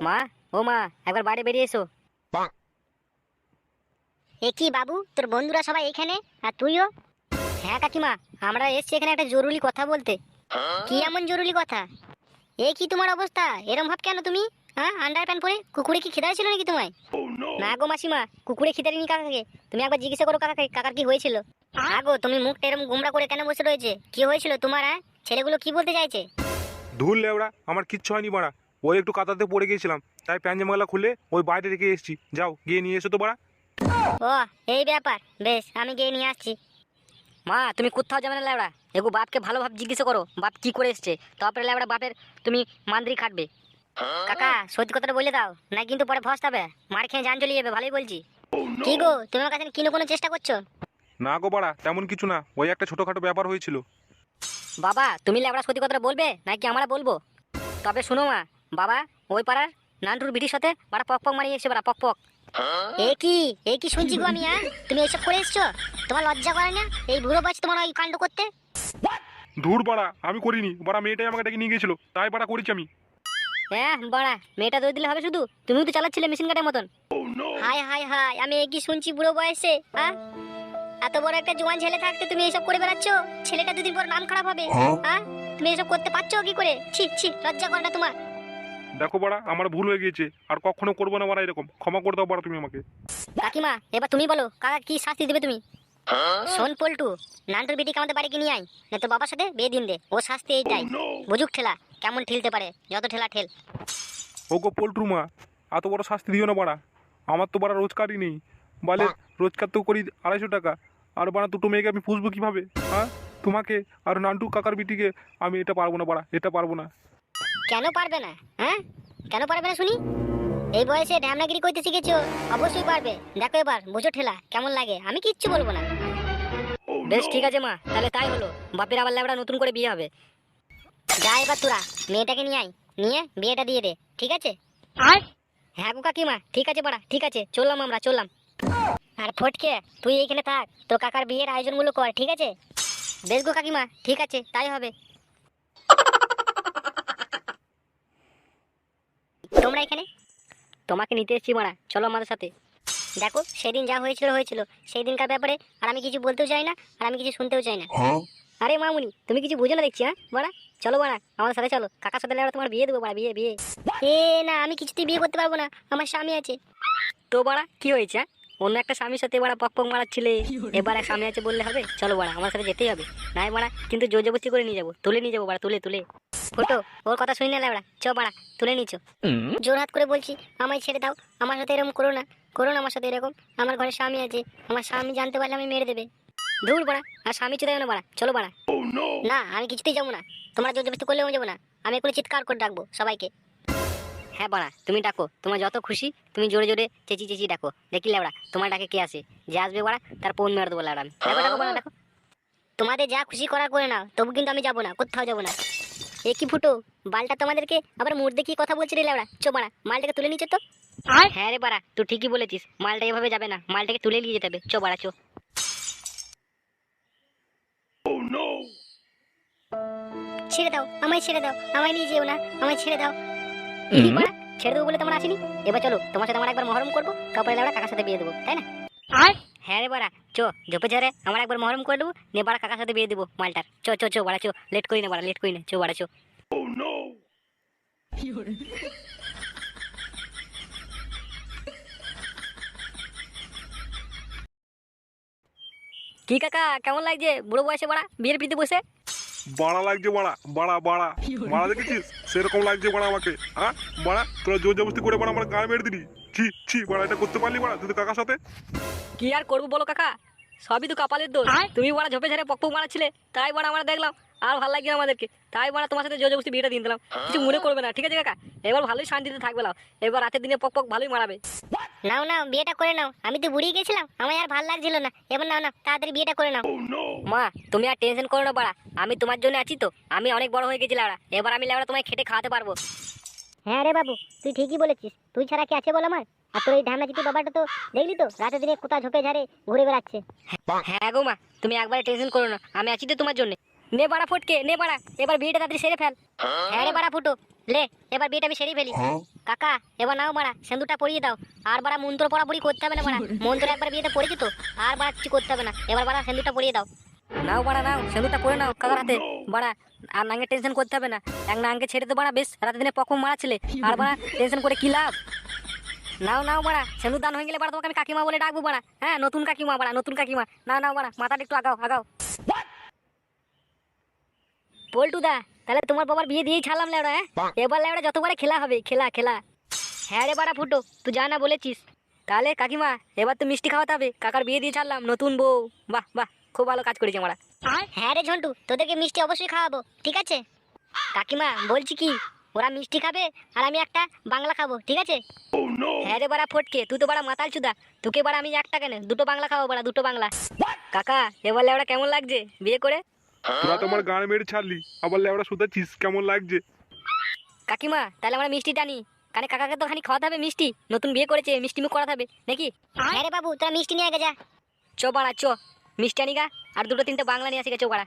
মা, ও মা, একবার বাইরে বেরিয়ে এসো। এ কি বাবু, তোর বন্ধুরা সবাই এখানে আর তুইও? হ্যাঁ কাকিমা, আমরা এসেছি এখানে একটা জরুরি কথা বলতে। কি এমন জরুরি কথা? এ কি তোমার অবস্থা, এরম ভাব কেন তুমি? হ্যাঁ, আন্ডার প্যান্ট পরে কুকুরে কি খিদা ছিল নাকি তোমায়? না গো মাসিমা, কুকুরে খিদারিনি কাকাকে। তুমি একবার জিজ্ঞাসা করো কাকাকে, কাকার কি হয়েছিল। হ্যাঁ গো, তুমি মুখটা এরম গুমরা করে কেন বসে রয়েছে? কি হয়েছিল তোমার? হ্যাঁ, ছেলেগুলো কি বলতে চাইছে? ধুর লেওড়া, আমার কিচ্ছু হয়নি বাড়া। ওই একটু কাদাতে পড়ে গিয়েছিলাম, তাই প্যান্ট জামাগুলো খুলে ওই বাইরে রেখে এসেছি। যাও গিয়ে নিয়ে এসো তো বাড়া। ও, এই ব্যাপার, বেশ, আমি গিয়ে নিয়ে আসছি। মা, তুমি কোথাও যাবে না ল্যাবড়া। এগো বাপকে ভালোভাবে জিজ্ঞাসা করো বাপ কি করে এসছে, তারপরে ল্যাবড়া বাপের তুমি মান্দ্রি খাটবে। কাকা, সত্যি কথাটা বলে দাও, না কিন্তু পরে ফসতাবে, মার খেয়ে জান চলে যাবে। ভালোই বলছি। কি গো, তুমি আমার কাছে কিনো কোনো চেষ্টা করছো? না গো বাড়া, তেমন কিছু না, ওই একটা ছোটোখাটো ব্যাপার হয়েছিল। বাবা, তুমি ল্যাবড়া সত্যি কথাটা বলবে নাকি আমরা বলবো? তবে শোনো মা, বাবা ওই পাড়ার নান্টুর বিটির সাথে বাড়া পক পক মারিয়ে এসছে, বাড়া পক পক। এ কি শুনছি গো আমি? হ্যাঁ, তুমি এসব করে এসছো? তোমার লজ্জা করে না এই বুড়ো বয়সে তোমার ওই কাণ্ড করতে? ধুর বাড়া, আমি করিনি বাড়া, মেয়েটাই আমাকে ডেকে নিয়ে গেছিল, তাই বাড়া করেছি আমি। হ্যাঁ বাড়া, মেয়েটা দই দিলে হবে শুধু? তুমিও তো চালাচ্ছিলে মেশিন কাটের মতন। হাই হাই হাই, আমি এ কি শুনছি বুড়ো বয়সে? হ্যাঁ, এত বড় একটা জোয়ান ছেলে থাকতে তুমি এসব করে বেড়াচ্ছ? ছেলেটা দুদিন পর নাম খারাপ হবে। হ্যাঁ, তুমি এসব করতে পারছো কি করে? ছি ছি, লজ্জা করে না তোমার? দেখো বাড়া, আমার ভুল হয়ে গিয়েছে, আর কখনো করবো না বাড়া এরকম, ক্ষমা করে দাও বাড়া তুমি আমাকে। কাকিমা, এবার তুমি বলো, কাকা কি শাস্তি দেবে তুমি? শোন পল্টু, নান্টুর বিটিকে আমাদের বাড়িকে নিয়ে আয়, না তোর বাবার সাথে বিয়ে দিন দে। ও শাস্তি এইটাই। বুঝুক ঠেলা কেমন ঠেলতে পারে, যত ঠেলা ঠেল। ও গো পল্টু মা, এত বড় শাস্তি দিও না বাড়া। আমার তো বাড়া রোজগারই নেই, বলে রোজগার তো করি 250 টাকা, আর বাড়া দুটো মেয়েকে আমি পুষবো কিভাবে? হ্যাঁ, তোমাকে আর নান্টু কাকার বিটিকে আমি এটা পারবো না বাড়া, এটা পারবো না। কেন পারবে না? হ্যাঁ, কেন পারবে না শুনি? এই বয়সে ঢ্যামনাগিরি করতে শিখেছো, অবশ্যই পারবে। দেখো এবার বুঝো ঠেলা কেমন লাগে, আমি কিচ্ছু বলবো না। বেশ ঠিক আছে মা, তাহলে তাই হলো। বাপের আবার ল্যাবড়া নতুন করে বিয়ে হবে। যা এবার তোরা মেয়েটাকে নিয়ে আয়, নিয়ে বিয়েটা দিয়ে দে, ঠিক আছে? হ্যাঁ গো কাকিমা, ঠিক আছে বাড়া, ঠিক আছে, চললাম আমরা, চললাম। আর ফটকে, তুই এইখানে থাক, তোর কাকার বিয়ের আয়োজনগুলো কর, ঠিক আছে? বেশ গো কাকিমা, ঠিক আছে, তাই হবে। তোমরা এখানে? তোমাকে নিতে এসেছি বাড়া, চলো আমাদের সাথে। দেখো, সেদিন যা হয়েছিল হয়েছিল, সেই দিনকার ব্যাপারে আর আমি কিছু বলতেও চাই না, আর আমি কিছু শুনতেও চাই না। আরে মামুনি, তুমি কিছু বুঝো না দেখছি। হ্যাঁ বাড়া, চলো বাড়া আমাদের সাথে চলো, কাকার সাথে ল্যাবড়া তোমার বিয়ে দেবো বাড়া, বিয়ে বিয়ে। এ না, আমি কিছুতেই বিয়ে করতে পারবো না, আমার স্বামী আছে। তো বাড়া কি হয়েছে? হ্যাঁ, অন্য একটা স্বামীর সাথে বাড়া পক পক মারাচ্ছিলে, এবারে স্বামী আছে বললে হবে? চলো বাড়া, আমার সাথে যেতেই হবে। নাই বাড়া, কিন্তু জোর জবরদস্তি করে নিয়ে যাবো, তুলে নিয়ে যাবো বাড়া, তুলে তুলে। ফটো, ওর কথা শুনি না লেবড়া, চ বাড়া, তুলে নিচ্ছ। জোর হাত করে বলছি, আমায় ছেড়ে দাও, আমার সাথে এরকম করো না, করো না আমার সাথে এরকম। আমার ঘরে স্বামী আছে, আমার স্বামী জানতে পারলে আমি মেরে দেবে। দূর বাড়া, আর স্বামী চলে যাবে না বাড়া, চলো বাড়া। না, আমি কিছুতেই যাবো না, তোমরা জোর জবরদস্তি করলেও আমি যাবো না। আমি এগুলো চিৎকার করে ডাকবো সবাইকে। হ্যাঁ বাড়া, তুমি ডাকো, তোমার যত খুশি তুমি জোরে জোরে চেঁচি চেঁচি ডাকো, দেখি ল্যাবড়া তোমার ডাকে কে আসে। যে আসবে বাড়া তার ফোন মেরে দেবো ল্যাবড়া আমি। ডাকো ডাকো বাড়া, ডাকো। তোমাদের যা খুশি করার করে নাও, তবু কিন্তু আমি যাবো না, কোথাও যাবো না। এ কি ফুটো, বালটা তোমাদেরকে আবার মুড দেখিয়ে কথা বলছি রে লেবড়া। চো বাড়া, মালটাকে তুলে নিচ্ছ তো? হ্যাঁ রে বাড়া, তুই ঠিকই বলেছিস, মালটা এভাবে যাবে না, মালটাকে তুলে নিয়ে যেতে হবে। চো বাড়া চো। ছেড়ে দাও, আমায় ছেড়ে দাও, আমায় নিয়ে যেও না, আমায় ছেড়ে দাও। বাড়া, ছেড়ে দেবো বলে তোমার আসেনি? এবার চলো, তোমার সাথে আমার একবার মহরম করবো, তারপরে লেবড়া কাকার সাথে বিয়ে দেবো, তাই না? হ্যাঁ রে বাড়া, চো ঝোপে ঝাড়ে আমার একবার মহরম করে দেবো, নিয়ে বাড়া কাকার সাথে বিয়ে দেবো মালটার। চো চো চো বাড়া চো, লেট করি না বাড়া, লেট করি না, চো বাড়া চো। কি কাকা, কেমন লাগছে বুড়ো বয়সে বাড়া বিয়ের পিড়িতে বসে? বাড়া লাগছে বাড়া, বাড়া বাড়া বাড়া, দেখেছিস সেরকম লাগছে বাড়া আমাকে। হ্যাঁ বাড়া, তোরা জোর জবরদস্তি করে বাড়া আমার গায়ে মেরে দিলি। ছি ছি বাড়া, এটা করতে পারলি বাড়া তুই তো কাকার সাথে? কি আর করবো বলো কাকা, সবই তো কপালের দোষ। তুমি বাড়া ঝোপে ঝাড়ে পক পক মারাচ্ছিলে, তাই বাড়া আমরা দেখলাম আর ভালো লাগছে না আমাদেরকে, তাই বাড়া তোমার সাথে জোর জবরদস্তি বিয়েটা দিয়ে দিলাম। কিছু মনে করবে না, ঠিক আছে কাকা? এবার ভালোই শান্তিতে থাকবে নাও, এবার রাতের দিনে পক পক ভালোই মারাবে। নাও নাও, বিয়েটা করে নাও, আমি তো বুড়িয়ে গেছিলাম, আমায় আর ভাল লাগছিল না, এবার নাও নাও, তাড়াতাড়ি বিয়েটা করে নাও। মা, তুমি আর টেনশন করো না বাড়া, আমি তোমার জন্য আছি তো, আমি অনেক বড় হয়ে গেছি লাউড়া, এবার আমি লাউড়া তোমায় খেটে খাওয়াতে পারবো। হ্যাঁ রে বাবু, তুই ঠিকই বলেছিস, তুই ছাড়া কি আছে বল আমার? আর তোর এই ঢামনাচিতি বাবাটা তো দেখলি তো, রাতের দিনে কোথা ঝোপে ঝাড়ে ঘুরে বেড়াচ্ছে। হ্যাঁ গো মা, তুমি একবারে টেনশন করো না, আমি আছি তো তোমার জন্য। নে বাড়া ফটকে, নে বাড়া, এবার বিয়েটা তাড়াতাড়ি সেরে ফেল। হ্যাঁ রে বাড়া ফুটো, লে এবার বিয়েটা আমি সেরেই ফেলি। কাকা এবার নাও বাড়া, সিঁদুরটা পরিয়ে দাও। আর বাড়া মন্ত্র পড়াপড়ি করতে হবে না বাড়া, মন্ত্র একবার বিয়েতে পড়েছি তো, আর বাড়া কিছু করতে হবে না। এবার বাড়া সিঁদুরটা পরিয়ে দাও। নাও বাড়া নাও, সিঁদুরটা পরে নাও কাকার হাতে। বাড়া আর নাঙ্গে টেনশন করতে হবে না, এক নাঙ্গে ছেড়ে তো বাড়া বেশ রাতে দিনে পক্ষ মারা ছেলে, আর বাড়া টেনশন করে কি লাভ। নাও নাও বাড়া, সিঁদুর দান হয়ে গেলে বাড়া তোমাকে আমি কাকিমা বলে ডাকবো বাড়া। হ্যাঁ নতুন কাকিমা বাড়া, নতুন কাকিমা। নাও নাও বাড়া, মাথাটা একটু আগাও আগাও। পল্টুদা তাহলে তোমার বাবার বিয়ে দিয়েই ছাড়লাম লেওড়া। হ্যাঁ এবার লেওড়া যতবারে খেলা হবে, খেলা খেলা। হ্যাঁ রে বাড়া ফুটো, তুই যা না বলেছিস। তাহলে কাকিমা এবার তো মিষ্টি খাওয়াতে হবে, কাকার বিয়ে দিয়ে ছাড়লাম, নতুন বউ। বাহ বাহ, খুব ভালো কাজ করেছে আমরা। হ্যাঁ রে ঝন্টু, তোদেরকে মিষ্টি অবশ্যই খাওয়াবো, ঠিক আছে? কাকিমা বলছি কি, ওরা মিষ্টি খাবে আর আমি একটা বাংলা খাবো, ঠিক আছে? হ্যাঁ রে বাড়া ফটকে, তুই তো বাড়া মাতাল চুদা, তোকে বাড়া আমি একটা কেন দুটো বাংলা খাবো বাড়া, দুটো বাংলা। কাকা এবার লেওড়া কেমন লাগছে বিয়ে করে? তোরা তোমার গান মেরে ছাড়লি, আবার লেওড়া শুধাচ্ছিস কেমন লাগছে। কাকিমা তাহলে আমরা মিষ্টিটা নিই, কানে কাকাকে তো খানি খাওয়াতে হবে মিষ্টি, নতুন বিয়ে করেছে মিষ্টি মুখ করাতে হবে নাকি? হ্যাঁ রে বাবু, তোরা মিষ্টি নিয়ে আগে যা। চো বাড়া চো, মিষ্টি আনিগা আর দুটো তিনটে বাংলা নিয়ে আসি গে, চো বাড়া।